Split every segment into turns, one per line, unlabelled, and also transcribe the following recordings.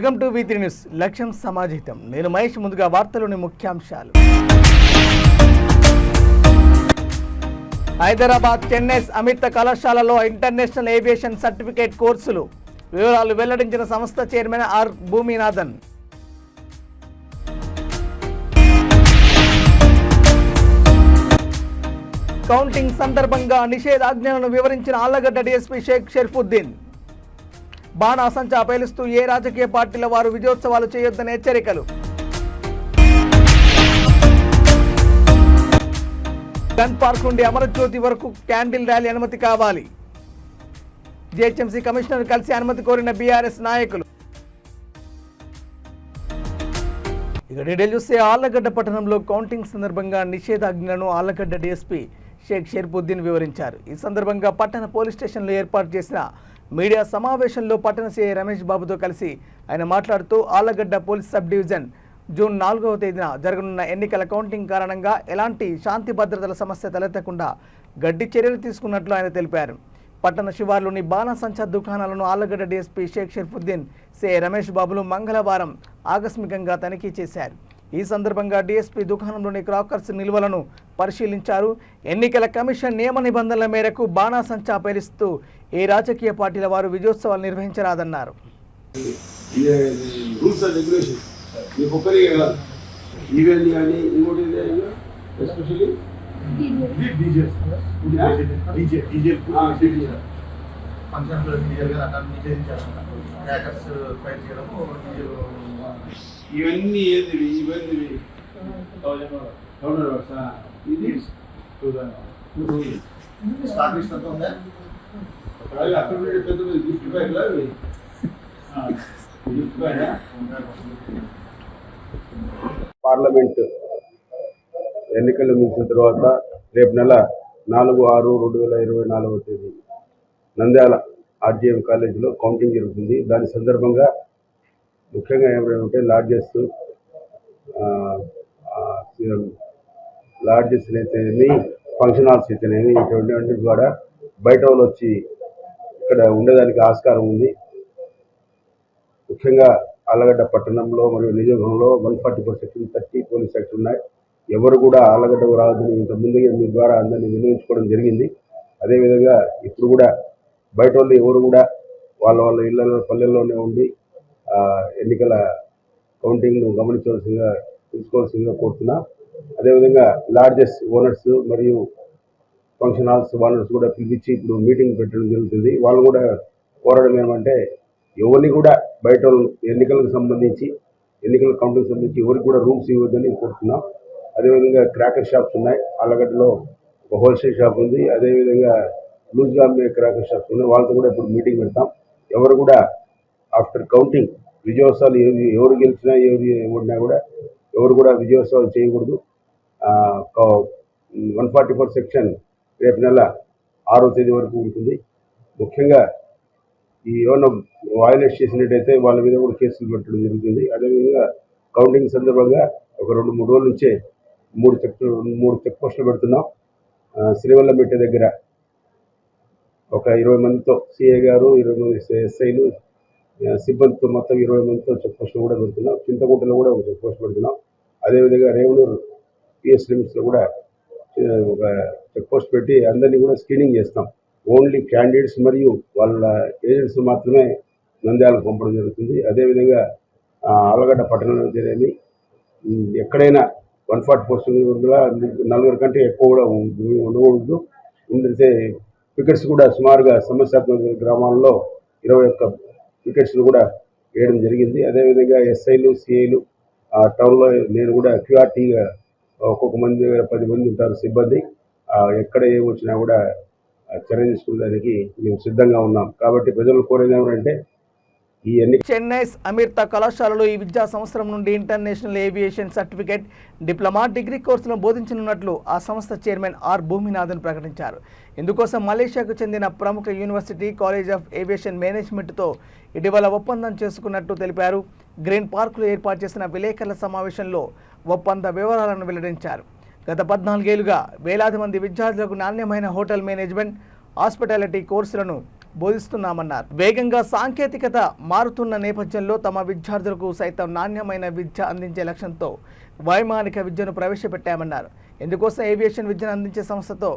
Welcome to V3 news. లక్ష్యం సమాజితం. నేను మహేష్. ముందుగా వార్తలోని ముఖ్యాంశాలు. హైదరాబాద్ చెన్నైస్ అమృత కళాశాలలో ఇంటర్నేషనల్ ఏవియేషన్ సర్టిఫికేట్ కోర్సులు వివరాలు వెల్లడించిన సంస్థ చైర్మన్ ఆర్ భూమినాథన్. కౌంటింగ్ సందర్భంగా నిషేధాజ్ఞలను వివరించిన ఆళ్లగడ్డ డీఎస్పీ షేక్ షర్ఫుద్దీన్. బాణాసంచా పేలుస్తూ ఏ రాజకీయ పార్టీల వారు విజయోత్సవాలు చేయొద్దని హెచ్చరికలు. గన్ పార్క్ నుండి అమరజ్యోతి వరకు క్యాండిల్ ర్యాలీ అనుమతి కావాలి. జీహెచ్ఎంసీ కమిషనర్ కలిసి అనుమతి కోరిన బీఆర్ఎస్ నాయకులు. ఇక డీటెయిల్ చూస్తే ఆళ్లగడ్డ పట్టణంలో కౌంటింగ్ సందర్భంగా నిషేధాజ్ఞలను ఆళ్లగడ్డ డీఎస్పీ షేక్ షర్ఫుద్దీన్ వివరించారు. ఈ సందర్భంగా పట్టణ పోలీస్ స్టేషన్లో ఏర్పాటు చేసిన మీడియా సమావేశంలో పట్టణ సీఐ రమేష్ బాబుతో కలిసి ఆయన మాట్లాడుతూ Allagadda police sub division June 4వ తేదీన జరగనున్న ఎన్నికల కౌంటింగ్ కారణంగా ఎలాంటి శాంతి భద్రతల సమస్య తలెత్తకుండా గడ్డి చర్యలు తీసుకున్నట్లు ఆయన తెలిపారు. పట్టణ శివార్లోని బాణాసంచా దుకాణాలను ఆళ్లగడ్డ డీఎస్పీ షేక్ షర్ఫుద్దీన్, సీఐ రమేష్ బాబులు మంగళవారం ఆకస్మికంగా తనిఖీ చేశారు. ఈ సందర్భంగా డీఎస్పీ దుకాణంలోని క్రాకర్స్ నిల్వలను పరిశీలించారు. ఎన్నికల కమిషన్ నియమ నిబంధనల మేరకు బాణాసంచా పేలుస్తూ ఏ రాజకీయ పార్టీల వారు విజయోత్సవాలు నిర్వహించరాదన్నారు.
ఇవన్నీ ఏది ఇవన్నీ ఇది అక్కడ పెద్ద గిఫ్ట్ బ్యాగ్ పార్లమెంట్ ఎన్నికలు ముగిసిన తర్వాత రేపు నెల 4/6/2024 తేదీ నంద్యాల ఆర్జీఎం కాలేజీలో కౌంటింగ్ జరుగుతుంది. దాని సందర్భంగా ముఖ్యంగా ఏమైనా లాడ్జెస్ అయితేనేమి, ఫంక్షన్ హాల్స్ అయితేనేమి, ఇటువంటి ద్వారా బయట వాళ్ళు వచ్చి ఇక్కడ ఉండేదానికి ఆస్కారం ఉంది. ముఖ్యంగా ఆళ్లగడ్డ పట్టణంలో మరియు నియోజకవర్గంలో 144 సెక్షన్ 30 పోలీస్ యాక్ట్ ఉన్నాయి. ఎవరు కూడా ఆళ్లగడ్డకు రావద్దని ఇంతకుముందుగా మీ ద్వారా అందరినీ వినియోగించుకోవడం జరిగింది. అదేవిధంగా ఇప్పుడు కూడా బయట వాళ్ళు ఎవరు కూడా వాళ్ళ ఇళ్లలో పల్లెల్లోనే ఉండి ఎన్నికల కౌంటింగ్ను తెలుసుకోవాల్సిందిగా కోరుతున్నా. అదేవిధంగా లాడ్జెస్ ఓనర్స్ మరియు ఫంక్షన్ హాల్స్ ఓనర్స్ కూడా పిలిపించి ఇప్పుడు మీటింగ్ పెట్టడం జరుగుతుంది. వాళ్ళు కూడా కోరడం ఏమంటే ఎవరిని కూడా బయట ఎన్నికలకు సంబంధించి ఎన్నికల కౌంటింగ్ సంబంధించి ఎవరికి కూడా రూమ్స్ ఇవ్వద్దని కోరుతున్నాం. అదేవిధంగా క్రాకర్ షాప్స్ ఉన్నాయి. ఆళ్లగడ్డలో ఒక హోల్సేల్ షాప్ ఉంది. అదేవిధంగా లూజ్గా అమ్మే క్రాకర్ షాప్స్ ఉన్నాయి. వాళ్ళతో కూడా ఇప్పుడు మీటింగ్ పెడతాం. ఎవరు కూడా ఆఫ్టర్ కౌంటింగ్ విజయోత్సవాలు ఎవరు గెలిచినా ఎవరు ఓడినా కూడా ఎవరు కూడా విజయోత్సవాలు చేయకూడదు. 144 సెక్షన్ రేపు నెల 6వ తేదీ వరకు ఉంటుంది. ముఖ్యంగా ఈ ఏమైనా వయలేట్ చేసినట్టయితే వాళ్ళ మీద కూడా కేసులు పెట్టడం జరుగుతుంది. అదేవిధంగా కౌంటింగ్ సందర్భంగా ఒక 2-3 రోజుల నుంచే 3 చెక్ పోస్టులు పెడుతున్నాం. శ్రీవల్లమెట్ట దగ్గర ఒక 20 మందితో సిఐ గారు, 20 మంది ఎస్ఐలు సిబ్బందితో మొత్తం 20 మందితో చెక్ పోస్టులు కూడా పెడుతున్నాం. చింతకుంటలో కూడా ఒక చెక్ పోస్ట్ పెడుతున్నాం. అదేవిధంగా రేవనూరు పిఎస్ లిమిట్స్లో కూడా ఒక చెక్ పోస్ట్ పెట్టి అందరినీ కూడా స్క్రీనింగ్ చేస్తాం. ఓన్లీ క్యాండిడేట్స్ మరియు వాళ్ళ ఏజెంట్స్ మాత్రమే నంద్యాలకు పంపడం జరుగుతుంది. అదేవిధంగా ఆళ్లగడ్డ పట్టణంలో జరిగి ఎక్కడైనా 144 4 కంటే ఎక్కువ కూడా ఉండకూడదు. ఉండితే వికెట్స్ కూడా సుమారుగా సమస్యాత్మక గ్రామాల్లో 21 వికెట్స్ను కూడా వేయడం జరిగింది. అదేవిధంగా ఎస్ఐలు, సిఐలు టౌన్లో నేను కూడా క్యూఆర్టీగా ఒక్కొక్క మంది 10 మంది ఉంటారు సిబ్బంది. ఎక్కడ ఏమొచ్చినా కూడా చర్య తీసుకునేదానికి మేము సిద్ధంగా ఉన్నాం. కాబట్టి ప్రజలు కోరేది ఏమంటే
చెన్నైస్ అమృత కళాశాలలో ఈ విద్యా సంవత్సరం నుండి international aviation certificate, diploma, degree కోర్సులను బోధించనున్నట్లు ఆ సంస్థ చైర్మన్ ఆర్ భూమినాథన్ ప్రకటించారు. ఇందుకోసం మలేషియాకు చెందిన ప్రముఖ యూనివర్సిటీ కాలేజ్ ఆఫ్ ఏవియేషన్ మేనేజ్మెంట్తో ఇటీవల ఒప్పందం చేసుకున్నట్టు తెలిపారు. గ్రీన్ పార్కులో ఏర్పాటు చేసిన విలేకరుల సమావేశంలో ఒప్పంద వివరాలను వెల్లడించారు. గత 14 ఏళ్లుగా వేలాది మంది విద్యార్థులకు నాణ్యమైన హోటల్ మేనేజ్మెంట్, హాస్పిటాలిటీ కోర్సులను బోధిస్తున్నామన్నారు. వేగంగా సాంకేతికత మారుతున్న నేపథ్యంలో తమ విద్యార్థులకు సైతం నాణ్యమైన విద్య అందించే లక్ష్యంతో వైమానిక విద్యను ప్రవేశపెట్టామన్నారు. ఇందుకోసం ఏవియేషన్ విద్యను అందించే సంస్థతో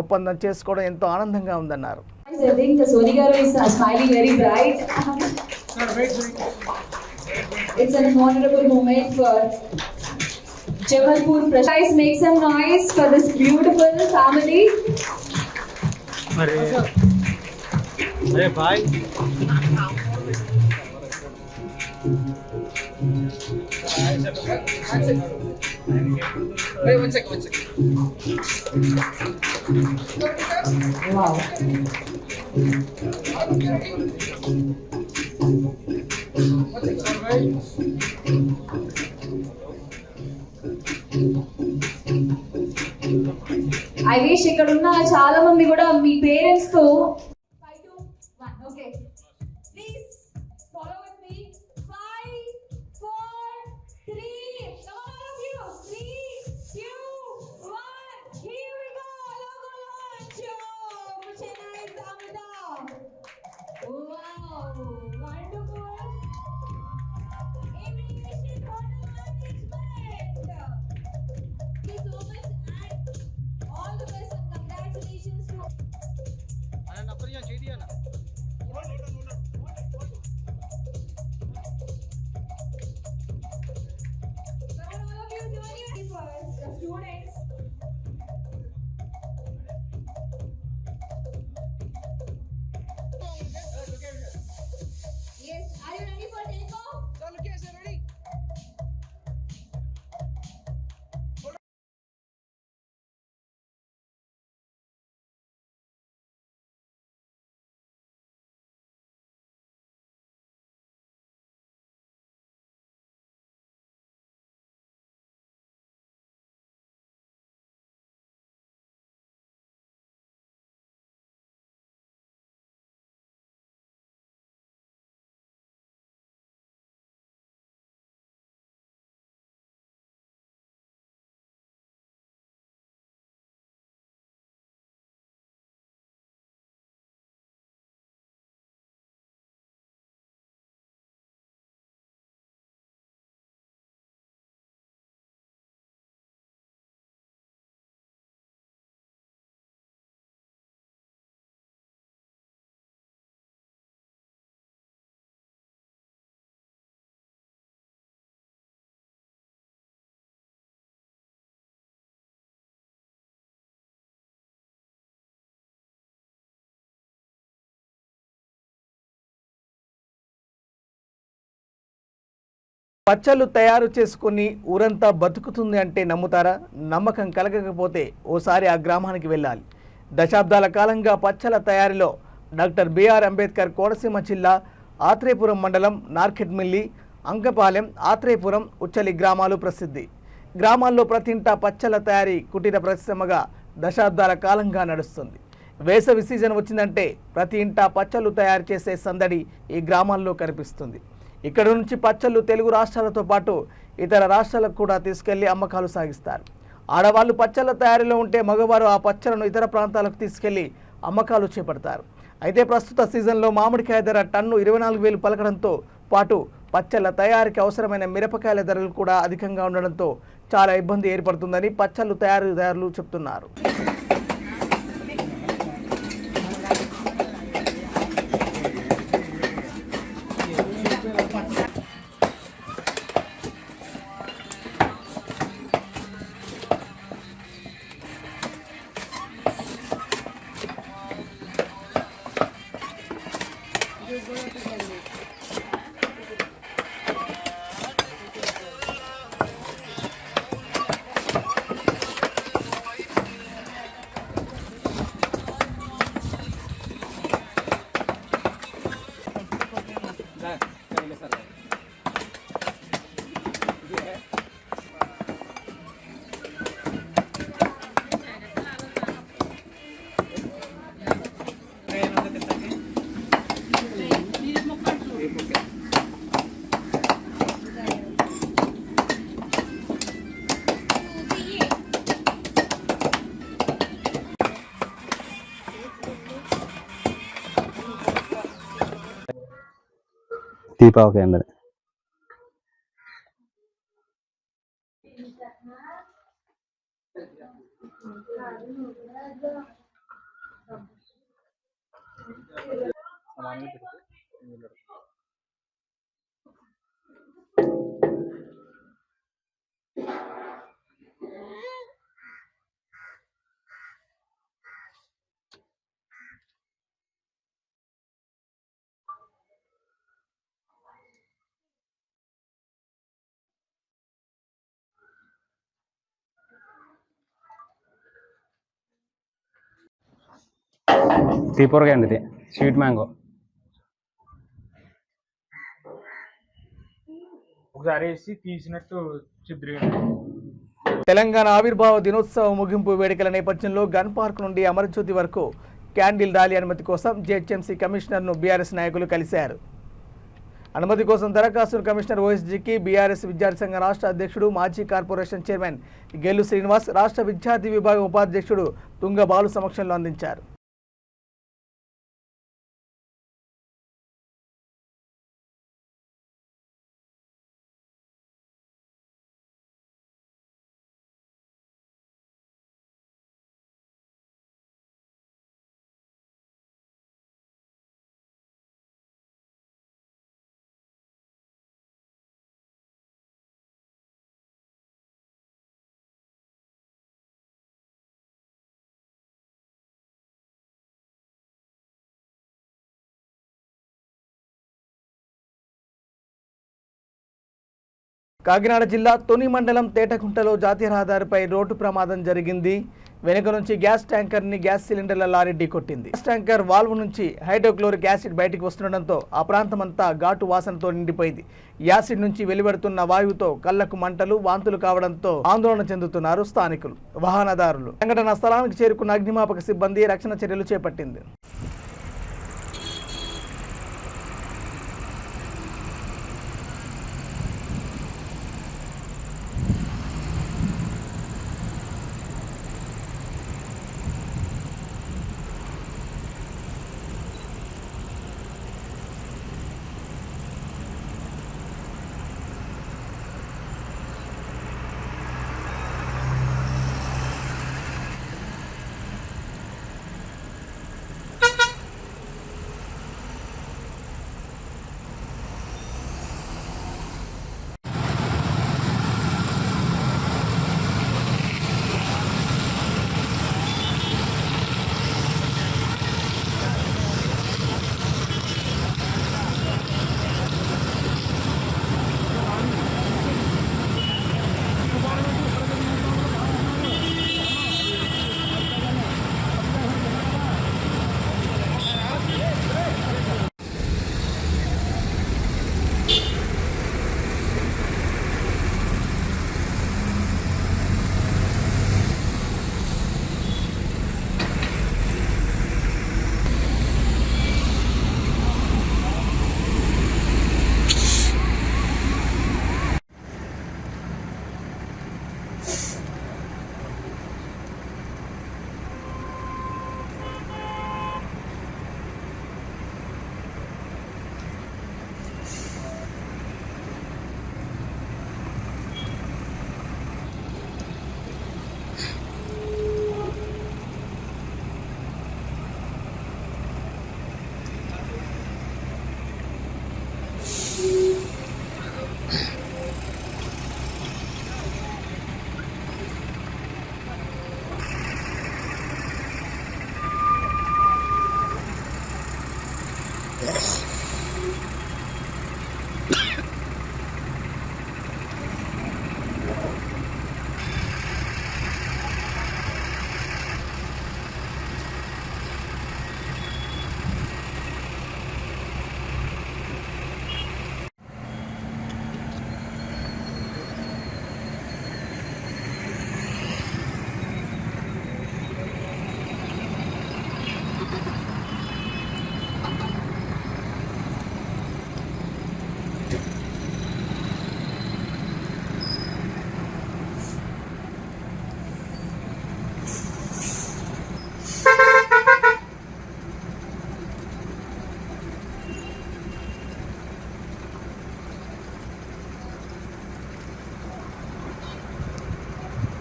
ఒప్పందం చేసుకోవడం ఎంతో ఆనందంగా ఉందన్నారు.
I think Soni garu is smiling very bright. It's an honorable moment for Jabalpur. Guys, make some noise for this beautiful family.
अरे भाई one second.
Wow. I wish ఇక్కడ ఉన్న చాలా మంది కూడా మీ పేరెంట్స్ తో 5 2 1 okay please follow with me 5 4 3 come on all of you 3 2 1 here we go logo launch Chennai Amrita wow wonderful aviation hotel management thank you so much and all the best and congratulations to
अरे number यहाँ चाहिए दिया ना
Come on, all of you join your first the students. Yes, are you ready for takeoff?
चल कैसे ready
పచ్చళ్ళు తయారు చేసుకుని ఊరంతా బతుకుతుంది అంటే నమ్ముతారా? నమ్మకం కలగకపోతే ఓసారి ఆ గ్రామానికి వెళ్ళాలి. దశాబ్దాల కాలంగా పచ్చళ్ళ తయారీలో డాక్టర్ బిఆర్ అంబేద్కర్ కోనసీమ జిల్లా ఆత్రేయపురం మండలం నార్కెట్మిల్లి, అంకపాలెం, ఆత్రేయపురం, ఉచ్చలి గ్రామాలు ప్రసిద్ధి. గ్రామాల్లో ప్రతి ఇంటా పచ్చళ్ళ తయారీ కుటీర పరిశ్రమగా దశాబ్దాల కాలంగా నడుస్తుంది. వేసవి సీజన్ వచ్చిందంటే ప్రతి ఇంటా పచ్చళ్ళు తయారు చేసే సందడి ఈ గ్రామాల్లో కనిపిస్తుంది. ఇక్కడ నుంచి పచ్చళ్ళు తెలుగు రాష్ట్రాలతో పాటు ఇతర రాష్ట్రాలకు కూడా తీసుకెళ్లి అమ్మకాలు సాగిస్తారు. ఆడవాళ్ళు పచ్చళ్ళ తయారీలో ఉంటే మగవారు ఆ పచ్చళ్ళను ఇతర ప్రాంతాలకు తీసుకెళ్లి అమ్మకాలు చేపడతారు. అయితే ప్రస్తుత సీజన్లో మామిడికాయ ధర టన్ను 24,000 పలకడంతో పాటు పచ్చళ్ళ తయారీకి అవసరమైన మిరపకాయల ధరలు కూడా అధికంగా ఉండడంతో చాలా ఇబ్బంది ఏర్పడుతుందని పచ్చళ్ళు తయారీదారులు చెప్తున్నారు.
దీపావళి అండి. తీపూరగా అండి, ఇది స్వీట్ మ్యాంగో.
ఒకసారి వేసి తీసినట్టు చిద్రి.
తెలంగాణ ఆవిర్భావ దినోత్సవ ముగింపు వేడుకల నేపథ్యంలో గన్ పార్క్ నుండి అమరజ్యోతి వరకు క్యాండిల్ ర్యాలీ అనుమతి కోసం జిహెచ్ఎంసీ కమిషనర్ను బీఆర్ఎస్ నాయకులు కలిశారు. అనుమతి కోసం దరఖాస్తును కమిషనర్ ఓఎస్జీకి బీఆర్ఎస్ విద్యార్థి సంఘ రాష్ట్ర అధ్యక్షుడు, మాజీ కార్పొరేషన్ చైర్మన్ గెల్లు శ్రీనివాస్, రాష్ట్ర విద్యార్థి విభాగం ఉపాధ్యక్షుడు తుంగ బాలు సమక్షంలో అందించారు. కాకినాడ జిల్లా తుని మండలం తేటకుంటలో జాతీయ రహదారిపై రోడ్డు ప్రమాదం జరిగింది. వెనుక నుంచి గ్యాస్ ట్యాంకర్ని గ్యాస్ సిలిండర్ల లారీ ఢీకొట్టింది. గ్యాస్ ట్యాంకర్ వాల్వ్ నుంచి హైడ్రోక్లోరిక్ యాసిడ్ బయటికి వస్తుండటంతో ఆ ప్రాంతమంతా ఘాటు వాసనతో నిండిపోయింది. యాసిడ్ నుంచి వెలువడుతున్న వాయువుతో కళ్లకు మంటలు, వాంతులు కావడంతో ఆందోళన చెందుతున్నారు స్థానికులు, వాహనదారులు. సంఘటనా స్థలానికి చేరుకున్న అగ్నిమాపక సిబ్బంది రక్షణ చర్యలు చేపట్టింది.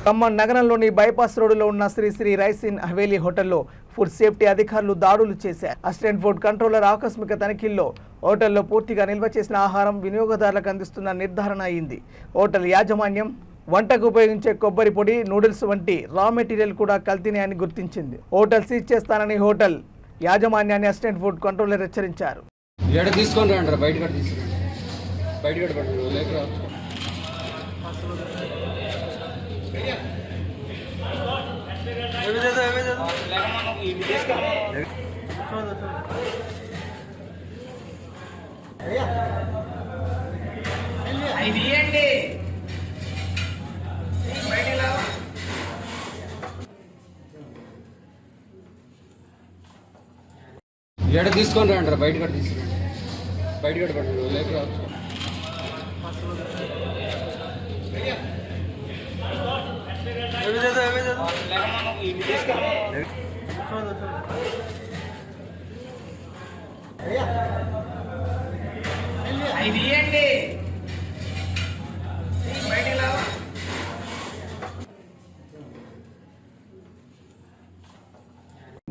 ఖమ్మం నగరంలోని బైపాస్ రోడ్డులో ఉన్న శ్రీ శ్రీ రైస్ ఇన్ హవేలీ హోటల్లో ఫుడ్ సేఫ్టీ అధికారులు దాడులు చేశారు. అసిస్టెంట్ ఫుడ్ కంట్రోలర్ ఆకస్మిక తనిఖీల్లో హోటల్లో పూర్తిగా నిల్వ చేసిన ఆహారం వినియోగదారులకు అందిస్తున్న నిర్ధారణ అయింది. హోటల్ యాజమాన్యం వంటకు ఉపయోగించే కొబ్బరి పొడి, నూడిల్స్ వంటి రా మెటీరియల్ కూడా కల్తీనే అని గుర్తించింది. హోటల్ సీజ్ చేస్తానని హోటల్ యాజమాన్యాన్ని అసిస్టెంట్ ఫుడ్ కంట్రోలర్ హెచ్చరించారు.
తీసుకొని రండి, బయట తీసుకురండి, బయట లేక తీసుకొని రండి, బయట తీసుకురండి, బయట లేక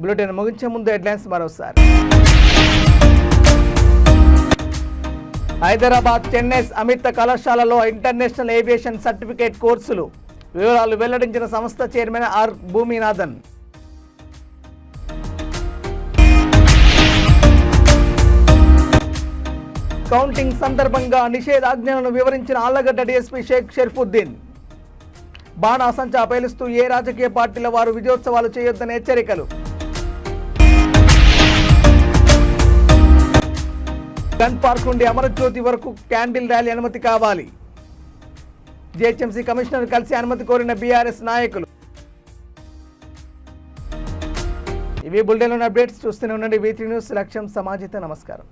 బులెటిన్ ముగించే ముందు హెడ్లైన్స్ మరోసారి. హైదరాబాద్ చెన్నై అమిత కళాశాలలో ఇంటర్నేషనల్ ఏవియేషన్ సర్టిఫికేట్ కోర్సులు వివరాలు వెల్లడించిన సంస్థ చైర్మన్ ఆర్ భూమినాథన్. కౌంటింగ్ సందర్భంగా నిషేధాజ్ఞలను వివరించిన ఆళ్లగడ్డ డీఎస్పీ షేక్ షరీఫుద్దీన్. బాణాసంచా పేలుస్తూ ఏ రాజకీయ పార్టీల వారు విజయోత్సవాలు చేయొద్దని హెచ్చరికలు. గన్ పార్క్ నుండి అమరజ్యోతి వరకు క్యాండిల్ ర్యాలీ అనుమతి కావాలి. జీహెచ్ఎంసీ కమిషనర్ కలిసి అనుమతి కోరిన బీఆర్ఎస్ నాయకులు. ఇవి బులెటిన్లోని అప్డేట్స్. చూస్తూనే ఉండండి V3 న్యూస్. లక్ష్యం సమాజిత. నమస్కారం.